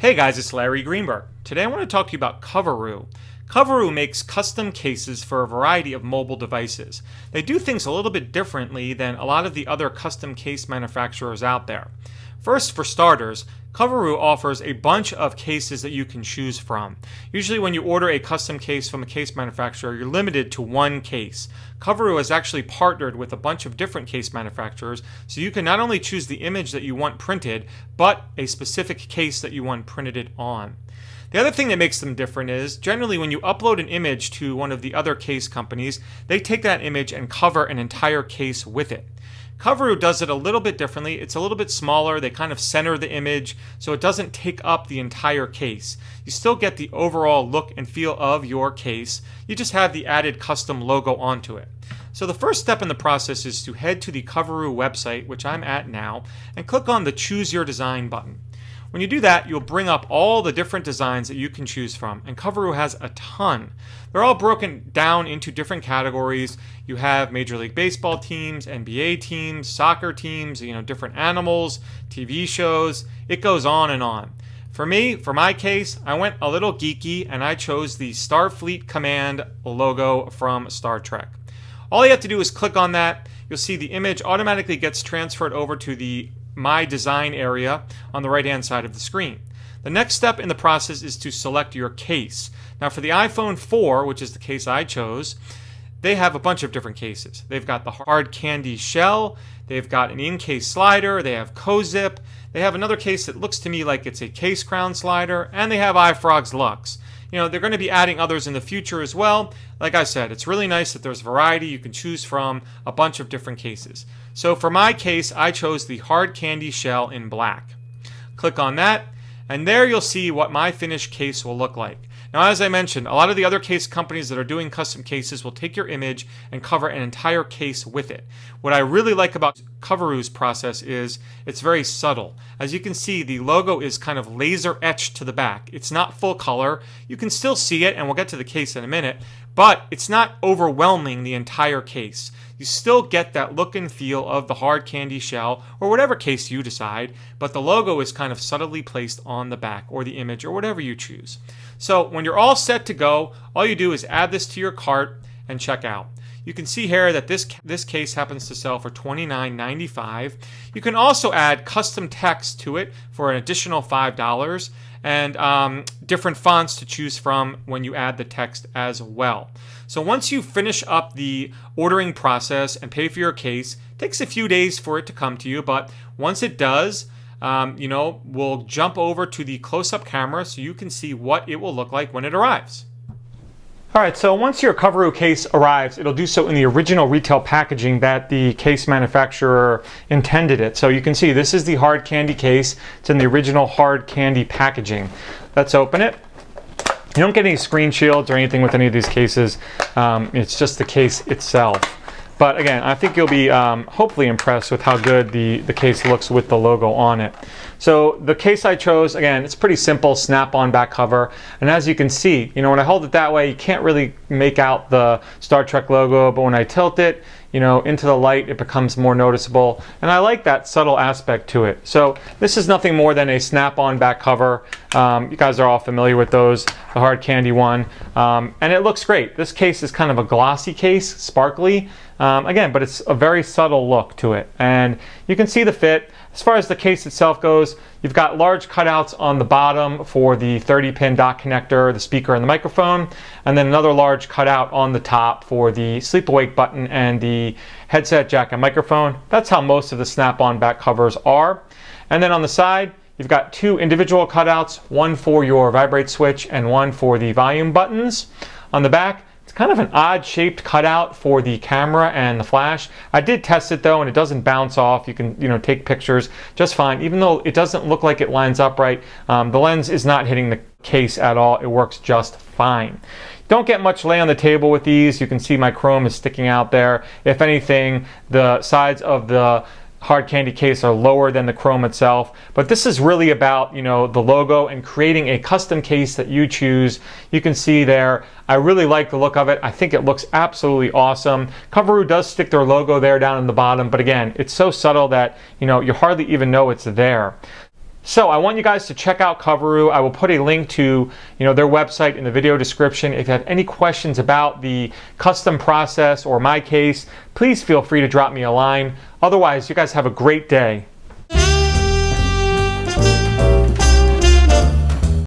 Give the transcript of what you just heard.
Hey guys, it's Larry Greenberg. Today I want to talk to you about Coveroo. Coveroo makes custom cases for a variety of mobile devices. They do things a little bit differently than a lot of the other custom case manufacturers out there. First, for starters, Coveroo offers a bunch of cases that you can choose from. Usually when you order a custom case from a case manufacturer, you're limited to one case. Coveroo has actually partnered with a bunch of different case manufacturers, so you can not only choose the image that you want printed, but a specific case that you want printed on. The other thing that makes them different is, generally when you upload an image to one of the other case companies, they take that image and cover an entire case with it. Coveroo does it a little bit differently. It's a little bit smaller. They kind of center the image so it doesn't take up the entire case. You still get the overall look and feel of your case. You just have the added custom logo onto it. So the first step in the process is to head to the Coveroo website, which I'm at now, and click on the Choose Your Design button. When you do that, you'll bring up all the different designs that you can choose from, and Coveroo has a ton. They're all broken down into different categories. You have Major League Baseball teams, NBA teams, soccer teams, different animals, TV shows. It goes on and on. For me, for my case, I went a little geeky and I chose the Starfleet Command logo from Star Trek. All you have to do is click on that. You'll see the image automatically gets transferred over to the My Design area on the right-hand side of the screen. The next step in the process is to select your case. Now for the iPhone 4, which is the case I chose, they have a bunch of different cases. They've got the hard candy shell, they've got an in-case slider, they have co-zip, they have another case that looks to me like it's a case crown slider, and they have iFrog's Lux. They're going to be adding others in the future as well. Like I said, it's really nice that there's variety. You can choose from a bunch of different cases. So for my case, I chose the hard candy shell in black. Click on that, and there you'll see what my finished case will look like. Now, as I mentioned, a lot of the other case companies that are doing custom cases will take your image and cover an entire case with it. What I really like about Coveroo's process is it's very subtle. As you can see, the logo is kind of laser etched to the back. It's not full color. You can still see it, and we'll get to the case in a minute, but it's not overwhelming the entire case. You still get that look and feel of the hard candy shell or whatever case you decide, but the logo is kind of subtly placed on the back or the image or whatever you choose. So when you're all set to go, all you do is add this to your cart and check out. You can see here that this case happens to sell for $29.95. You can also add custom text to it for an additional $5 and different fonts to choose from when you add the text as well. So once you finish up the ordering process and pay for your case, it takes a few days for it to come to you, but once it does, we'll jump over to the close-up camera so you can see what it will look like when it arrives. Alright, so once your Coveroo case arrives, it'll do so in the original retail packaging that the case manufacturer intended it. So you can see this is the hard candy case. It's in the original hard candy packaging. Let's open it. You don't get any screen shields or anything with any of these cases. It's just the case itself. But again, I think you'll be hopefully impressed with how good the case looks with the logo on it. So the case I chose, again, it's pretty simple, snap-on back cover. And as you can see, when I hold it that way, you can't really make out the Star Trek logo, but when I tilt it, into the light, it becomes more noticeable. And I like that subtle aspect to it. So this is nothing more than a snap-on back cover. You guys are all familiar with those, the hard candy one. And it looks great. This case is kind of a glossy case, sparkly. Again, but it's a very subtle look to it. And you can see the fit. As far as the case itself goes, you've got large cutouts on the bottom for the 30-pin dock connector, the speaker, and the microphone, and then another large cutout on the top for the sleep awake button and the headset jack and microphone. That's how most of the snap-on back covers are. And then on the side, you've got two individual cutouts, one for your vibrate switch and one for the volume buttons. On the back, it's kind of an odd shaped cutout for the camera and the flash. I did test it though, and it doesn't bounce off. You can take pictures just fine. Even though it doesn't look like it lines up right, the lens is not hitting the case at all. It works just fine. Don't get much lay on the table with these. You can see my chrome is sticking out there. If anything, the sides of the hard candy case are lower than the chrome itself, but this is really about the logo and creating a custom case that you choose. You can see there, I really like the look of it. I think it looks absolutely awesome. Coveroo does stick their logo there down in the bottom, but again, it's so subtle that you hardly even know it's there. So I want you guys to check out Coveroo. I will put a link to their website in the video description. If you have any questions about the custom process or my case, please feel free to drop me a line. Otherwise, you guys have a great day.